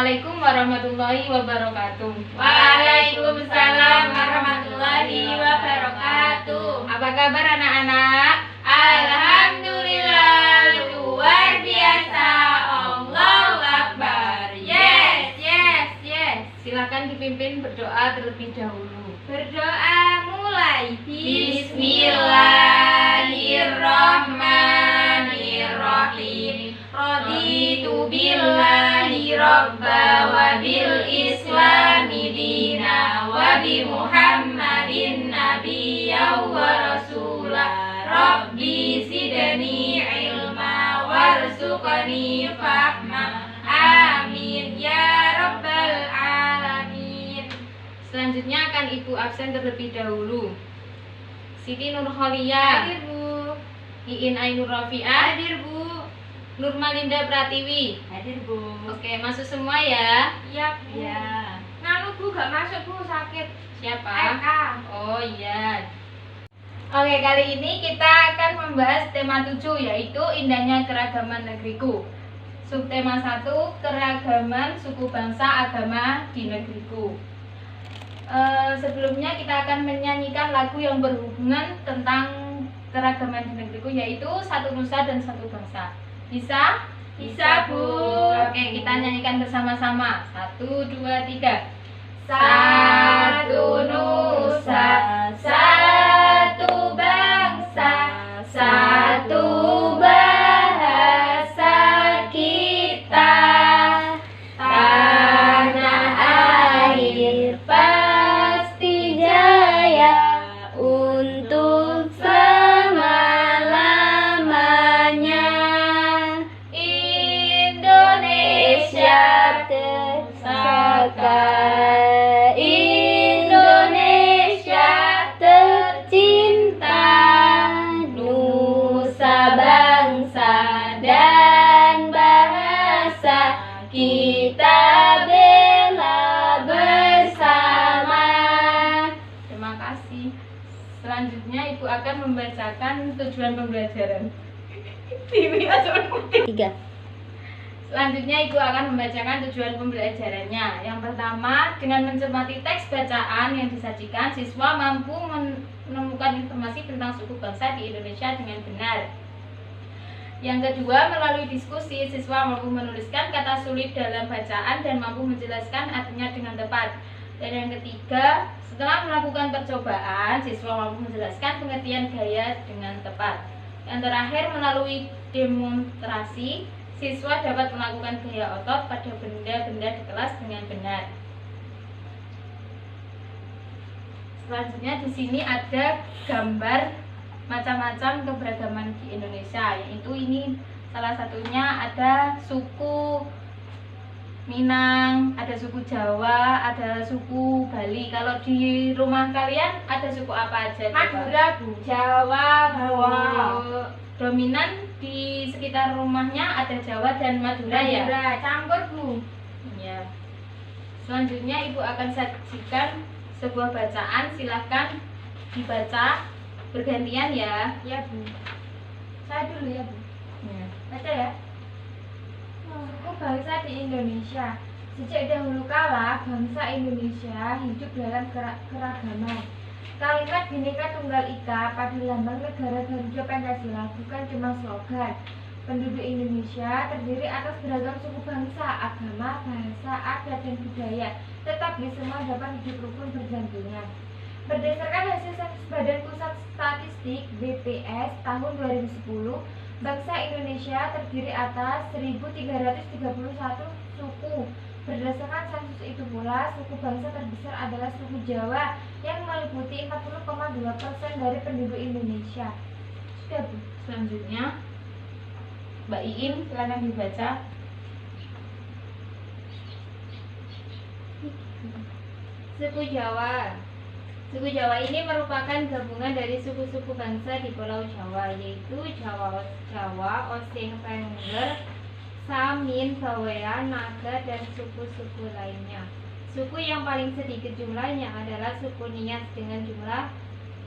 Assalamualaikum warahmatullahi wabarakatuh. Waalaikumsalam warahmatullahi wabarakatuh. Apa kabar anak-anak? Alhamdulillah, luar biasa. Allahu Akbar. Yes. Silakan dipimpin berdoa terlebih dahulu. Berdoa mulai. Bismillahirrahmanirrahim. Raditu billahi robba wa bil islami dina wa bi Muhammadin nabiyya wa rasulah. Rabbi zidni ilma warzuqni fahma. Amin ya rabbal alamin. Selanjutnya akan Ibu absen terlebih dahulu. Siti Nurholia, Hadir Bu. Iin Ainur Rafiah, Hadir Bu. Nurmalinda Pratiwi. Hadir Bu. Oke, masuk semua ya. Iya Bu. Nanu Bu gak masuk Bu, sakit. Siapa? Eka. Oh iya. Oke, kali ini kita akan membahas tema 7, yaitu indahnya keragaman negeriku. Subtema 1, keragaman suku bangsa agama di negeriku. Sebelumnya kita akan menyanyikan lagu yang berhubungan tentang keragaman di negeriku, yaitu Satu Nusa dan Satu Bangsa. Bisa? Bisa, Bu. Oke, kita nyanyikan bersama-sama. 1, 2, 3. Satu nusa, satu bangsa, satu bahasa kita. Tanah air pasti jaya untuk selama-lamanya. Indonesia tersaka, Indonesia tercinta, nusa bangsa dan bahasa kita bela bersama. Terima kasih. Selanjutnya Ibu akan membacakan tujuan pembelajaran. Tiga. Selanjutnya Ibu akan membacakan tujuan pembelajarannya. Yang pertama, dengan mencermati teks bacaan yang disajikan, siswa mampu menemukan informasi tentang suku bangsa di Indonesia dengan benar. Yang kedua, melalui diskusi, siswa mampu menuliskan kata sulit dalam bacaan dan mampu menjelaskan artinya dengan tepat. Dan yang ketiga, setelah melakukan percobaan, siswa mampu menjelaskan pengertian gaya dengan tepat. Yang terakhir, melalui demonstrasi, siswa dapat melakukan gaya otot pada benda-benda di kelas dengan benar. Selanjutnya di sini ada gambar macam-macam keberagaman di Indonesia, yaitu ini salah satunya ada suku Minang, ada suku Jawa, ada suku Bali. Kalau di rumah kalian ada suku apa aja? Madura Bu, Jawa, Jawa. Dominan di sekitar rumahnya ada Jawa dan Madura ya? Madura, campur Bu. Ya. Selanjutnya Ibu akan sajikan sebuah bacaan, silahkan dibaca bergantian ya. Ya Bu. Saya dulu ya Bu. Ya. Baca ya. Suku bangsa di Indonesia. Sejak dahulu kala, bangsa Indonesia hidup dalam keragaman. Kalimat Bhinneka Tunggal Ika pada lambang negara Garuda Pancasila bukan cuma slogan. Penduduk Indonesia terdiri atas beragam suku bangsa, agama, bahasa, adat, dan budaya, tetapi semua dapat hidup rukun berdampingan. Berdasarkan hasil sensus Badan Pusat Statistik (BPS) tahun 2010, bangsa Indonesia terdiri atas 1.331 suku. Berdasarkan sensus itu pula, suku bangsa terbesar adalah suku Jawa yang meliputi 40,2% dari penduduk Indonesia. Sudah Bu. Selanjutnya Mbak Iin, silakan dibaca. Suku Jawa. Suku Jawa ini merupakan gabungan dari suku-suku bangsa di Pulau Jawa, yaitu Jawa, Osing, Tengger, Samin, Bawean, Naga, dan suku-suku lainnya. Suku yang paling sedikit jumlahnya adalah suku Nias dengan jumlah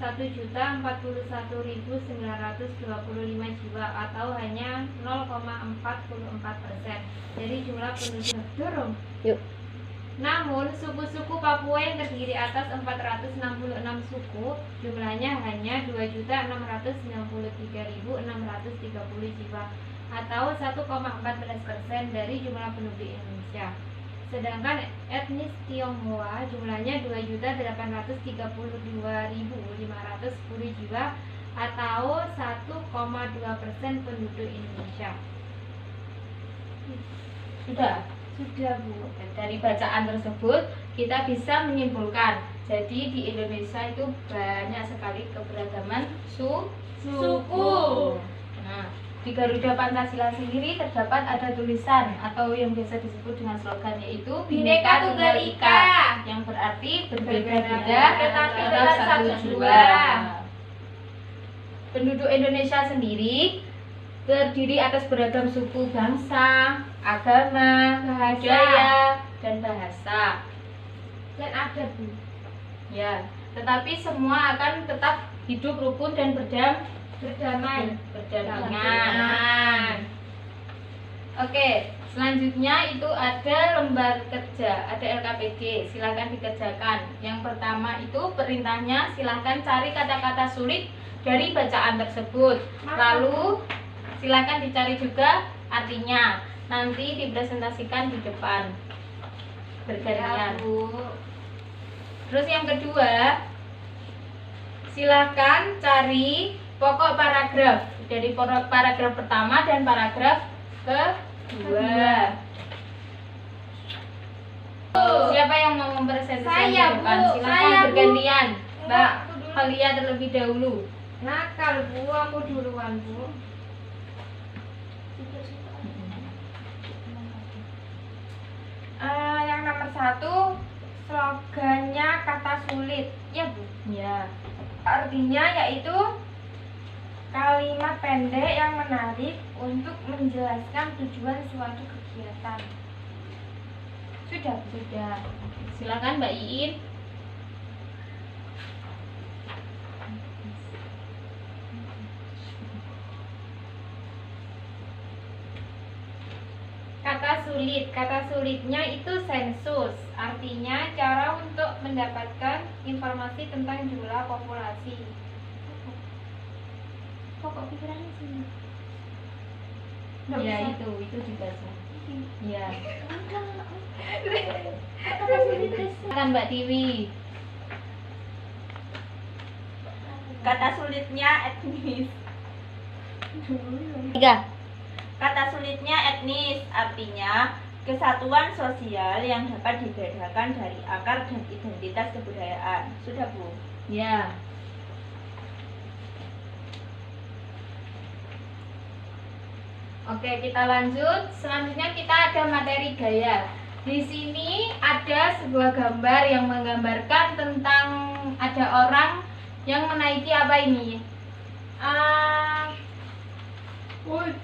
1.041.925 jiwa atau hanya 0,44% dari jumlah penduduk. Dorong. Yuk. Namun, suku-suku Papua yang terdiri atas 466 suku, jumlahnya hanya 2.693.630 jiwa atau 1,14% dari jumlah penduduk Indonesia. Sedangkan etnis Tionghoa jumlahnya 2.832.510 jiwa atau 1,2% penduduk Indonesia. Sudah. Sudah, Bu. Dari bacaan tersebut kita bisa menyimpulkan, jadi di Indonesia itu banyak sekali keberagaman suku. Nah, di Garuda Pancasila sendiri terdapat ada tulisan atau yang biasa disebut dengan slogan, yaitu Bhinneka Tunggal Ika, yang berarti berbeda-beda tetapi tetap satu jua. Penduduk Indonesia sendiri terdiri atas beragam suku, bangsa, agama, budaya, dan bahasa. Dan ada, Bu. Ya, tetapi semua akan tetap hidup rukun dan Berdamai. berdampingan. Oke, selanjutnya itu ada lembar kerja, ada LKPD, silahkan dikerjakan. Yang pertama itu perintahnya, silahkan cari kata-kata sulit dari bacaan tersebut. Lalu silahkan dicari juga artinya, nanti dipresentasikan di depan bergantian. Ya, Bu. Terus yang kedua, silahkan cari pokok paragraf dari paragraf pertama dan paragraf kedua. Siapa yang mau mempresentasikan Saya, di depan? Bu. Silahkan Saya, Bu. bergantian. Mbak Aku dulu. Halia terlebih dahulu. Nakal, Bu. Aku duluan, Bu. Yang nomor 1, slogannya kata sulit. Ya, Bu. Ya. Artinya yaitu kalimat pendek yang menarik untuk menjelaskan tujuan suatu kegiatan. Sudah, Bu. Sudah. Silakan Mbak Iin. Kata sulitnya itu sensus. Artinya cara untuk mendapatkan informasi tentang jumlah populasi. Pokok pikirannya sini. Ya, itu dibaca. Ya. Kata sulit terus. Silakan Mbak Tiwi. Kata sulitnya etnis. 3. Kata sulitnya etnis, artinya kesatuan sosial yang dapat dibedakan dari akar dan identitas kebudayaan. Sudah, Bu? Ya. Oke, kita lanjut. Selanjutnya kita ada materi gaya. Di sini ada sebuah gambar yang menggambarkan tentang ada orang yang menaiki apa ini?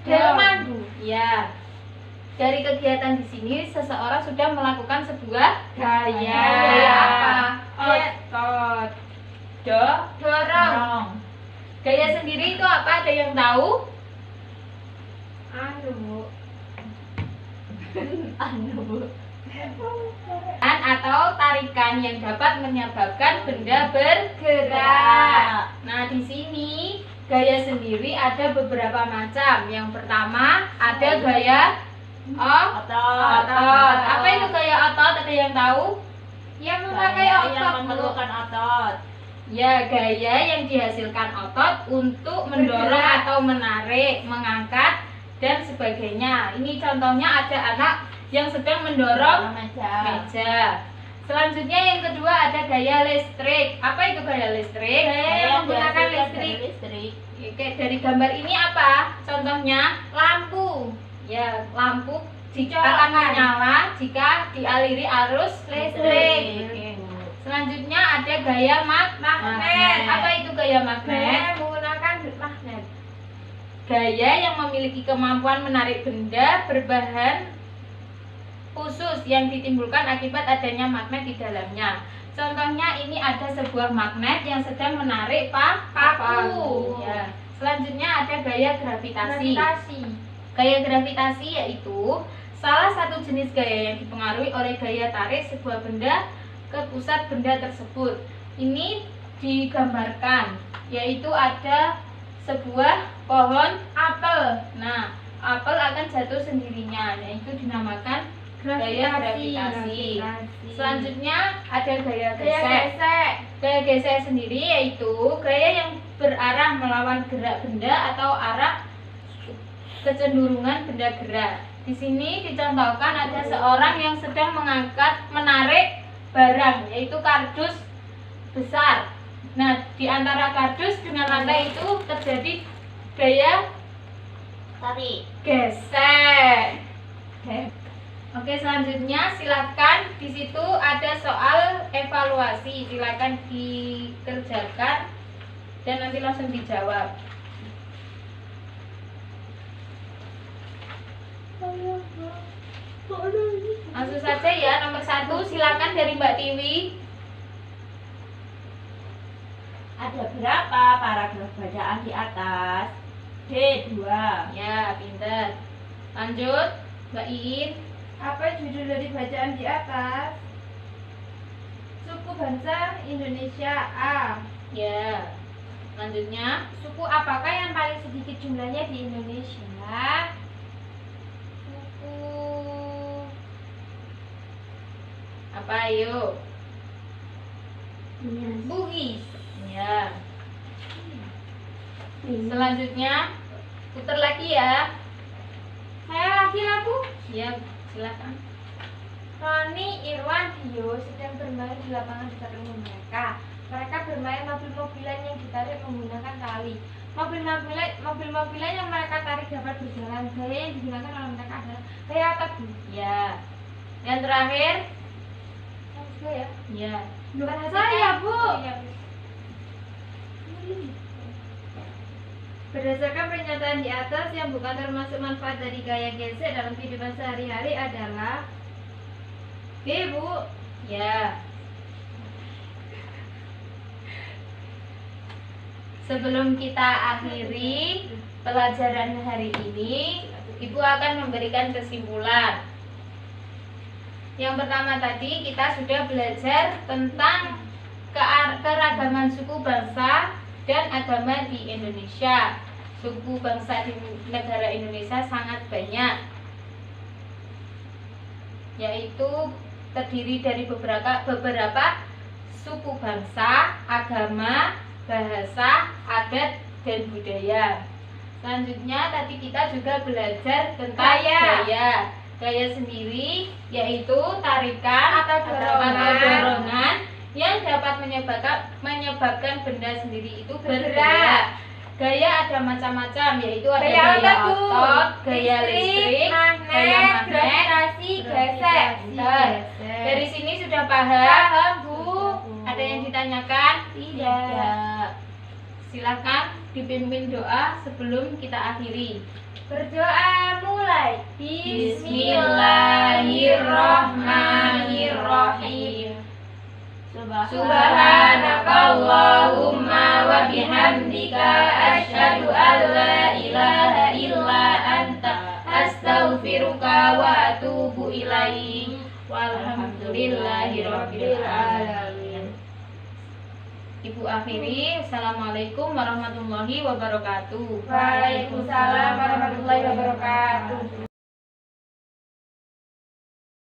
Delman, Bu. Ya. Dari kegiatan di sini seseorang sudah melakukan sebuah gaya. Gaya apa? Otot. Dorong. Gaya sendiri itu apa? Ada yang tahu? Bu. Atau tarikan yang dapat menyebabkan benda bergerak. Nah, di sini gaya sendiri ada beberapa macam. Yang pertama ada gaya otot. Apa itu gaya otot? Ada yang tahu? Yang memakai Gaya otot, yang Bu. memerlukan otot. Ya, gaya yang dihasilkan otot untuk mendorong Bergerak. atau menarik, mengangkat, dan sebagainya. Ini contohnya ada anak yang sedang mendorong meja. Selanjutnya yang kedua ada gaya listrik. Apa itu gaya listrik? Gaya menggunakan dihasilkan listrik. dari listrik. Oke, dari gambar ini apa? Contohnya lampu. Ya, lampu akan menyala jika dialiri arus listrik. Oke. Selanjutnya ada gaya magnet. Apa itu gaya magnet? Gaya menggunakan magnet. Gaya yang memiliki kemampuan menarik benda berbahan khusus yang ditimbulkan akibat adanya magnet di dalamnya. Contohnya ini ada sebuah magnet yang sedang menarik Paku. Ya. Selanjutnya ada gaya gravitasi. Gravitasi. Gaya gravitasi yaitu salah satu jenis gaya yang dipengaruhi oleh gaya tarik sebuah benda ke pusat benda tersebut. Ini digambarkan, yaitu ada sebuah pohon apel. Nah, apel akan jatuh sendirinya, yaitu dinamakan gaya gravitasi. Selanjutnya ada gaya gesek. Gaya gesek sendiri yaitu gaya yang berarah melawan gerak benda atau arah kecenderungan benda gerak. Di sini dicontohkan ada seorang yang sedang menarik barang, yaitu kardus besar. Nah, di antara kardus dengan lantai itu terjadi gaya Tarik. gesek. Oke, selanjutnya silakan, di situ ada soal evaluasi, silakan dikerjakan dan nanti langsung dijawab. Langsung saja ya, nomor 1 silakan dari Mbak Tiwi. Ada berapa paragraf bacaan di atas? D2. Ya, pinter. Lanjut, Mbak Iin. Apa judul dari bacaan di atas? Suku bangsa Indonesia A. Ya. Selanjutnya, Suku apakah yang paling sedikit jumlahnya di Indonesia? Suku apa ayo? Bugis. Ya. Selanjutnya, putar lagi ya. Saya lagi laku. Ya, silakan. Roni, Irwan, Dio sedang bermain di lapangan dekat rumah mereka. Mereka bermain mobil-mobilan yang ditarik menggunakan tali. Mobil-mobilan yang mereka tarik dapat berjalan. Gaya yang digunakan oleh mereka adalah gaya apa, Bu? Ya. Yang terakhir, Gaya. ya. Bukan saya, Bu. Iya. Berdasarkan pernyataan di atas, yang bukan termasuk manfaat dari gaya gesek dalam kehidupan sehari-hari adalah B, Bu. Ya. Sebelum kita akhiri pelajaran hari ini, Ibu akan memberikan kesimpulan. Yang pertama tadi kita sudah belajar tentang keragaman suku bangsa dan agama di Indonesia. Suku bangsa di negara Indonesia sangat banyak, yaitu terdiri dari beberapa suku bangsa, agama, bahasa, adat, dan budaya. Selanjutnya tadi kita juga belajar tentang gaya sendiri, yaitu tarikan atau dorongan yang dapat menyebabkan benda sendiri itu bergerak. Gaya ada macam-macam, yaitu ada gaya otot, gaya listrik, gaya magnet, gesek. Dari sini sudah paham? Bu. Ada yang ditanyakan? Tidak. Silakan dipimpin doa sebelum kita akhiri. Berdoa mulai. Bismillahirrahmanirrahim. Subhanakallahumma wa bihamdika asyhadu an la ilaha illa anta astaghfiruka wa atubu ilaik. Walhamdulillahirabbil alamin. Ibu akhiri. Assalamualaikum warahmatullahi wabarakatuh. Waalaikumsalam warahmatullahi wabarakatuh.